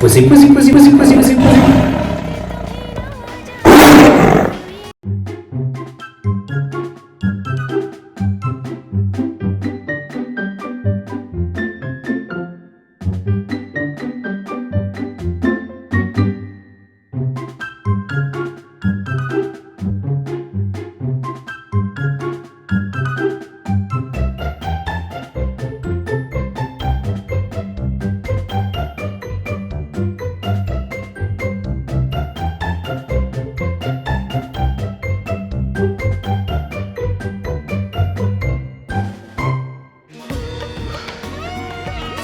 Pussy, pussy, pussy, pussy, pussy, pussy, pussy.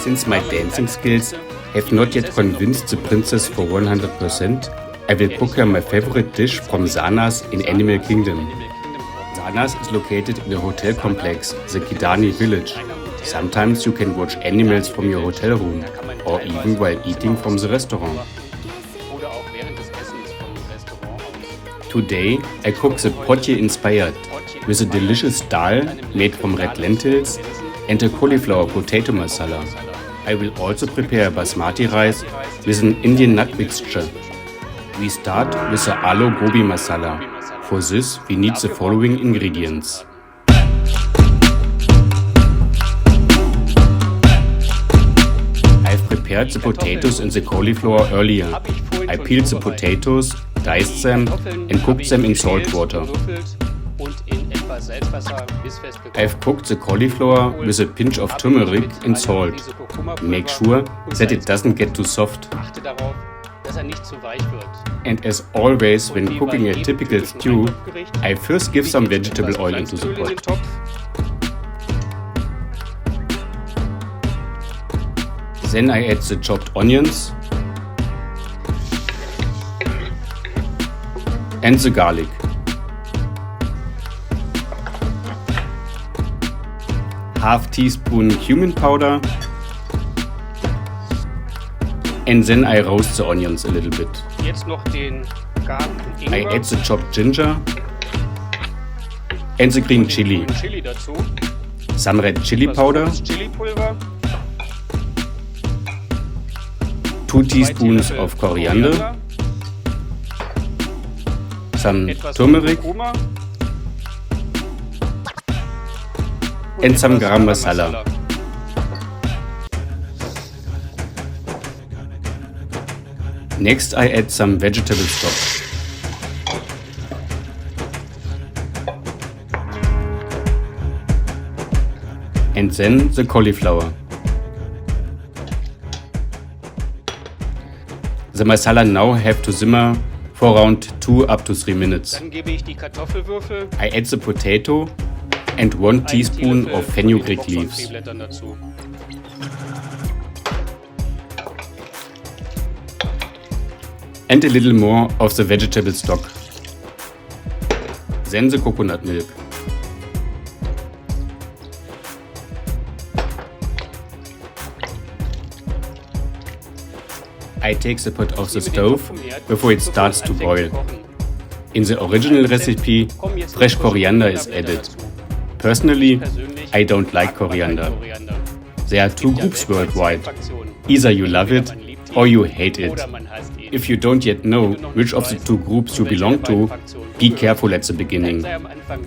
Since my dancing skills have not yet convinced the princess for 100%, I will cook her my favorite dish from Zanas in Animal Kingdom. Zanas is located in a hotel complex, the Kidani village. Sometimes you can watch animals from your hotel room, or even while eating from the restaurant. Today I cook the Potje inspired with a delicious dal made from red lentils and a cauliflower potato masala. I will also prepare basmati rice with an Indian nut mixture. We start with the aloo gobi masala. For this we need the following ingredients. I've prepared the potatoes and the cauliflower earlier. I peeled the potatoes, diced them and cooked them in salt water. I've cooked the cauliflower with a pinch of turmeric and salt. Make sure that it doesn't get too soft. And as always when cooking a typical stew, I first give some vegetable oil into the pot. Then I add the chopped onions and the garlic. Half teaspoon cumin powder, and then I roast the onions a little bit. I add the chopped ginger and the green chili, some red chili powder, 2 teaspoons of coriander, some turmeric, and some garam masala. Next I add some vegetable stock. And then the cauliflower. The masala now have to simmer for around 2 up to 3 minutes. I add the potato and 1 teaspoon of fenugreek leaves. And a little more of the vegetable stock. Then the coconut milk. I take the pot off the stove before it starts to boil. In the original recipe, fresh coriander is added. Personally, I don't like coriander. There are 2 groups worldwide. Either you love it or you hate it. If you don't yet know which of the 2 groups you belong to, be careful at the beginning.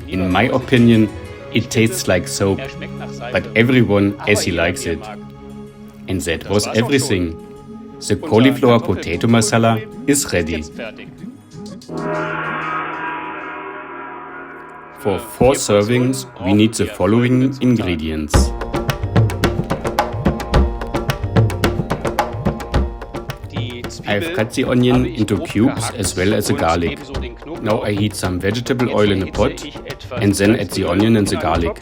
In my opinion, it tastes like soap, but everyone as he likes it. And that was everything. The cauliflower potato masala is ready. For 4 servings, we need the following ingredients. I've cut the onion into cubes as well as the garlic. Now I heat some vegetable oil in a pot and then add the onion and the garlic.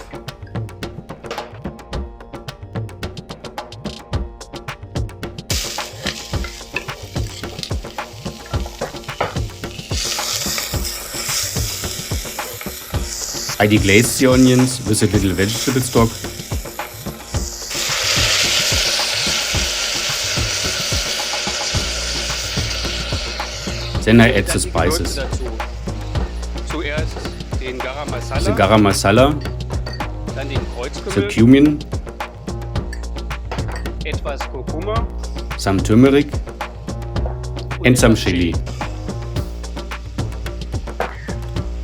I deglaze the onions with a little vegetable stock. Then I add the spices. The garam masala, the cumin, some turmeric, and some chili.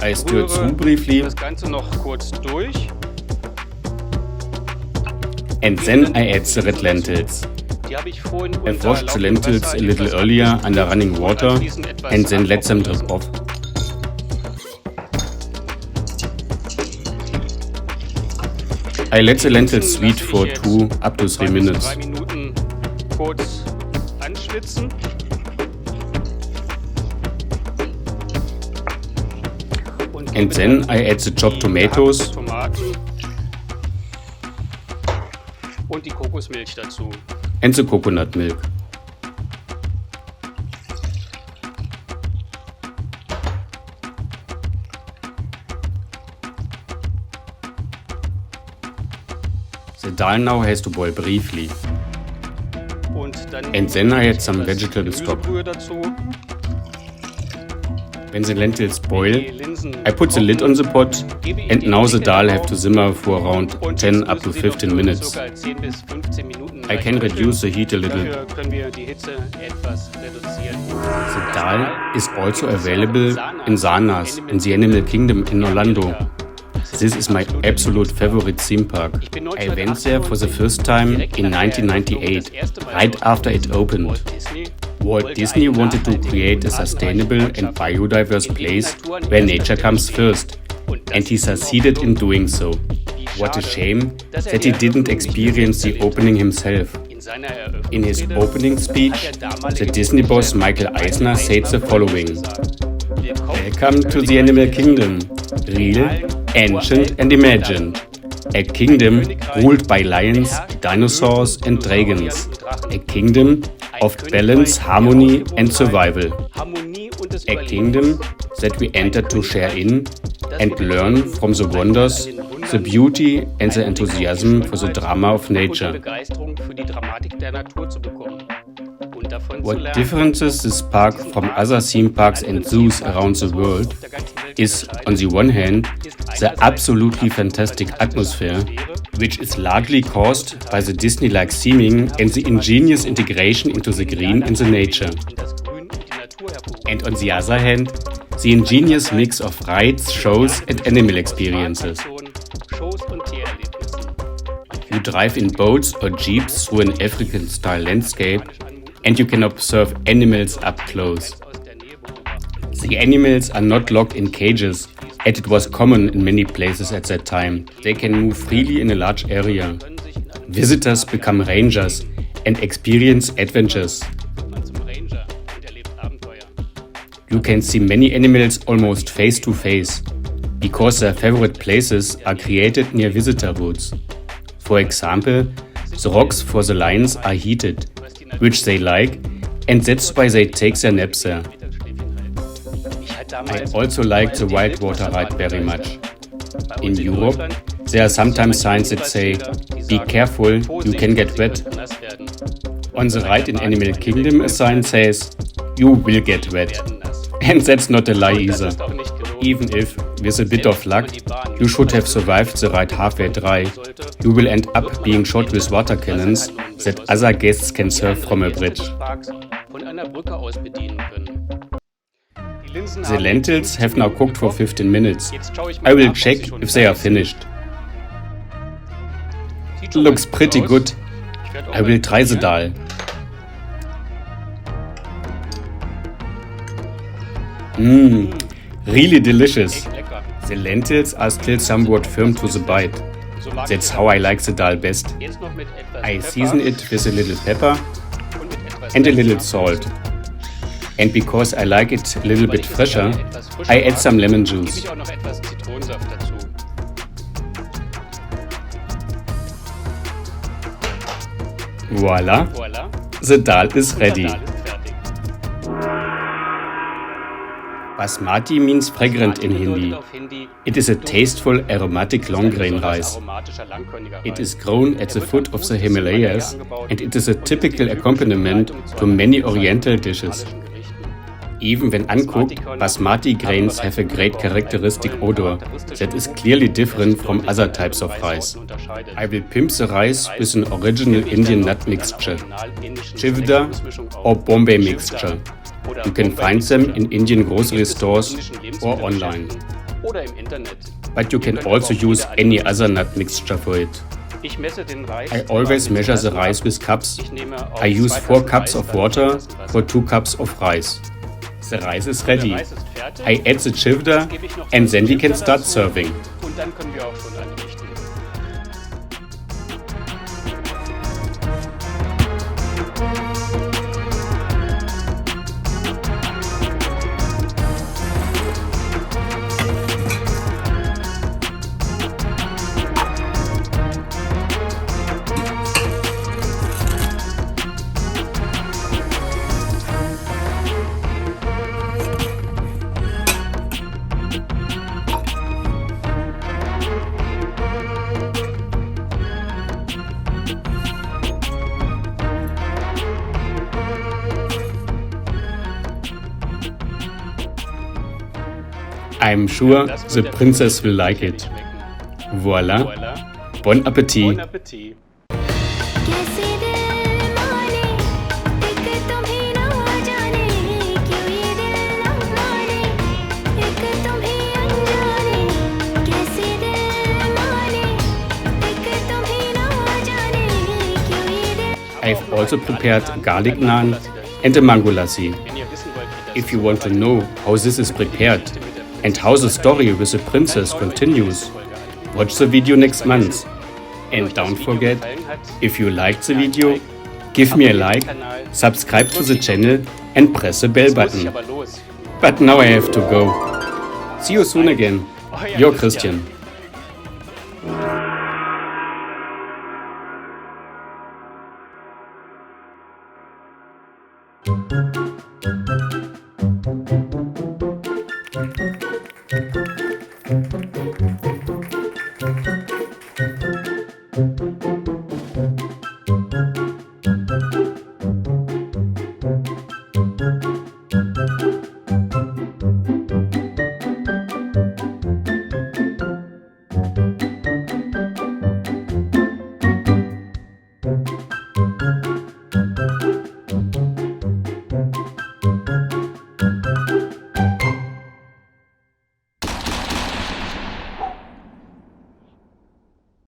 I stir through briefly Das Ganze noch kurz durch. and then I add the red lentils. Die habe ich vorhin I've washed the lentils a little earlier under running water and then let them drip off. I let the lentils sweet for 2 up to 3 minutes. 3 Minuten kurz anschwitzen. And then I add the chopped tomatoes Tomaten und die Kokosmilch dazu. and the coconut milk. The dal now has to boil briefly. Und dann And then I add some vegetable stock. Gemüsebrühe dazu. When the lentils boil, Die Linsen I put the lid on the pot and now the dal have to simmer for around 10 up to 15 minutes. Circa 10 bis 15 Minuten I can reduce the heat a little. Dafür können wir die Hitze etwas reduzieren. The dal is also available in Sanas in the Animal Kingdom in Orlando. This is my absolute favorite theme park. I went there for the first time in 1998, right after it opened. Walt Disney wanted to create a sustainable and biodiverse place where nature comes first, and he succeeded in doing so. What a shame that he didn't experience the opening himself. In his opening speech, the Disney boss Michael Eisner said the following: "Welcome to the Animal Kingdom, real, ancient and imagined. A kingdom ruled by lions, dinosaurs and dragons. A kingdom of balance, harmony and survival. A kingdom that we enter to share in and learn from the wonders, the beauty and the enthusiasm for the drama of nature." What differences this park from other theme parks and zoos around the world is, on the one hand, the absolutely fantastic atmosphere, which is largely caused by the Disney-like theming and the ingenious integration into the green and the nature. And on the other hand, the ingenious mix of rides, shows and animal experiences. You drive in boats or jeeps through an African-style landscape and you can observe animals up close. The animals are not locked in cages, as it was common in many places at that time. They can move freely in a large area. Visitors become rangers and experience adventures. You can see many animals almost face to face, because their favorite places are created near visitor routes. For example, the rocks for the lions are heated, which they like, and that's why they take their naps there. I also like the whitewater ride very much. In Europe, there are sometimes signs that say, "Be careful, you can get wet." On the ride in Animal Kingdom, a sign says, "You will get wet." And that's not a lie either. Even if, with a bit of luck, you should have survived the ride halfway dry, you will end up being shot with water cannons that other guests can serve from a bridge. The lentils have now cooked for 15 minutes. I will check if they are finished. Looks pretty good. I will try the dal. Really delicious. The lentils are still somewhat firm to the bite. That's how I like the dal best. I season it with a little pepper and a little salt. And because I like it a little bit fresher, I add some lemon juice. Voila! The dal is ready. Basmati means fragrant in Hindi. It is a tasteful, aromatic long grain rice. It is grown at the foot of the Himalayas and it is a typical accompaniment to many oriental dishes. Even when uncooked, basmati grains have a great characteristic odor that is clearly different from other types of rice. I will pimp the rice with an original Indian nut mixture, chivda or Bombay mixture. You can find them in Indian grocery stores or online. Oder im Internet. But you can also use any other nut mixture for it. Ich messe den Reis. I always measure the rice with cups. Ich nehme aus I use 2 4 cups of water for 2 cups of rice. The rice is ready. Der Reis ist fertig. I add the chivda and then we can start serving. Und dann können wir auch schon anrichten. I'm sure Das the wird der princess will like it. schmecken. Voila. Voilà. Bon appetit. Bon Appetit. कैसे दिल माने एक तुम्हें ना जाने क्यों ये दिल ना माने एक तुम्हें अनजाने कैसे दिल माने एक तुम्हें ना जाने क्यों ये दिल I've also prepared garlic naan and a mango lassi. Wenn ihr wissen wollt, wie das If you want to know how this is prepared and how the story with the princess continues, watch the video next month. And don't forget, if you liked the video, give me a like, subscribe to the channel and press the bell muss ich button. aber los. But now I have to go. See you soon again. Your Christian.